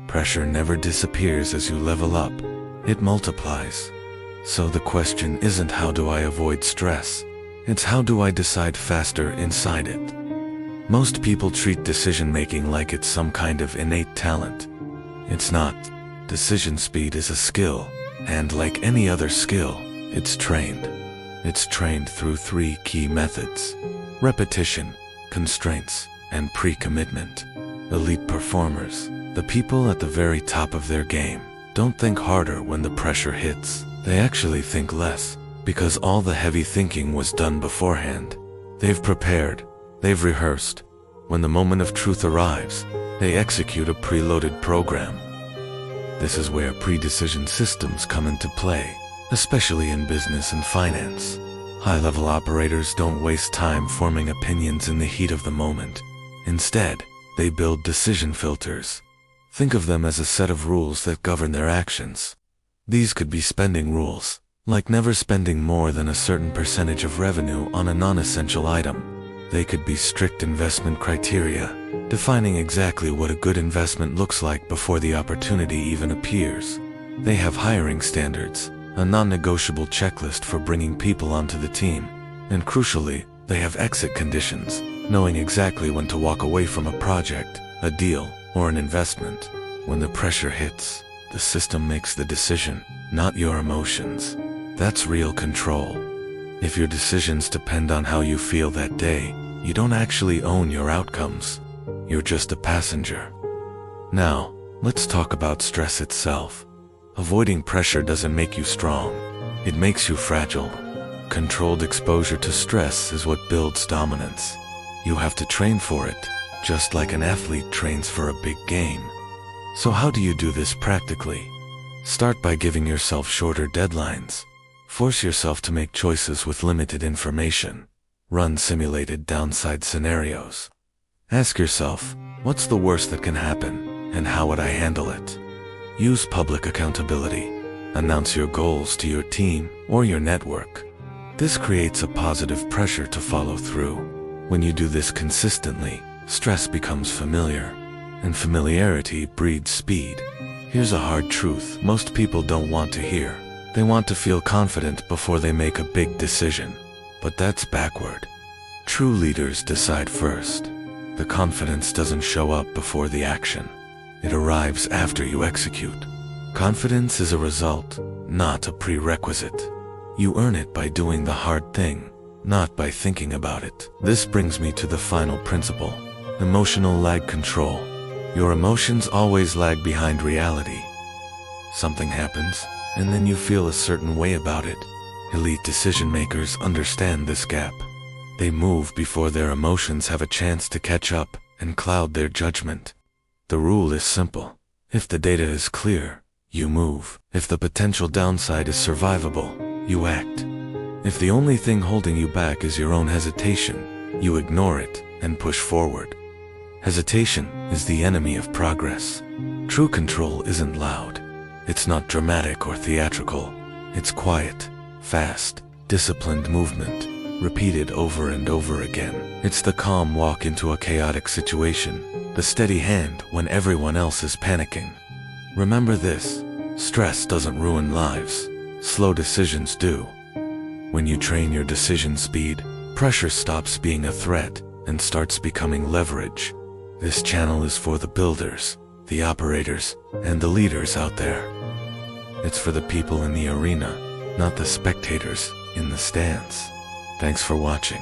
Pressure never disappears as you level up. It multiplies. So the question isn't how do I avoid stress? It's how do I decide faster inside it? Most people treat decision-making like it's some kind of innate talent. It's not. Decision speed is a skill, and like any other skill, it's trained. It's trained through 3 key methods: repetition, constraints, and pre-commitment. Elite performers, the people at the very top of their game, don't think harder when the pressure hits. They actually think less, because all the heavy thinking was done beforehand. They've prepared, they've rehearsed. When the moment of truth arrives, they execute a preloaded program. This is where pre-decision systems come into play, especially in business and finance. High-level operators don't waste time forming opinions in the heat of the moment. Instead, they build decision filters. Think of them as a set of rules that govern their actions. These could be spending rules, like never spending more than a certain percentage of revenue on a non-essential item. They could be strict investment criteria, defining exactly what a good investment looks like before the opportunity even appears. They have hiring standards, a non-negotiable checklist for bringing people onto the team. And crucially, they have exit conditions, knowing exactly when to walk away from a project, a deal, or an investment. When the pressure hits, the system makes the decision, not your emotions. That's real control. If your decisions depend on how you feel that day, you don't actually own your outcomes. You're just a passenger. Now, let's talk about stress itself. Avoiding pressure doesn't make you strong. It makes you fragile. Controlled exposure to stress is what builds dominance. You have to train for it, just like an athlete trains for a big game. So how do you do this practically? Start by giving yourself shorter deadlines. Force yourself to make choices with limited information. Run simulated downside scenarios. Ask yourself, what's the worst that can happen, and how would I handle it? Use public accountability. Announce your goals to your team or your network. This creates a positive pressure to follow through. When you do this consistently, stress becomes familiar, and familiarity breeds speed. Here's a hard truth most people don't want to hear. They want to feel confident before they make a big decision. But that's backward. True leaders decide first. The confidence doesn't show up before the action. It arrives after you execute. Confidence is a result, not a prerequisite. You earn it by doing the hard thing, not by thinking about it. This brings me to the final principle: emotional lag control. Your emotions always lag behind reality. Something happens, and then you feel a certain way about it. Elite decision makers understand this gap. They move before their emotions have a chance to catch up and cloud their judgment. The rule is simple. If the data is clear, you move. If the potential downside is survivable, you act. If the only thing holding you back is your own hesitation, you ignore it and push forward. Hesitation is the enemy of progress. True control isn't loud. It's not dramatic or theatrical. It's quiet, fast, disciplined movement, repeated over and over again. It's the calm walk into a chaotic situation, the steady hand when everyone else is panicking. Remember this: stress doesn't ruin lives. Slow decisions do. When you train your decision speed, pressure stops being a threat and starts becoming leverage. This channel is for the builders, the operators, and the leaders out there. It's for the people in the arena, not the spectators in the stands. Thanks for watching.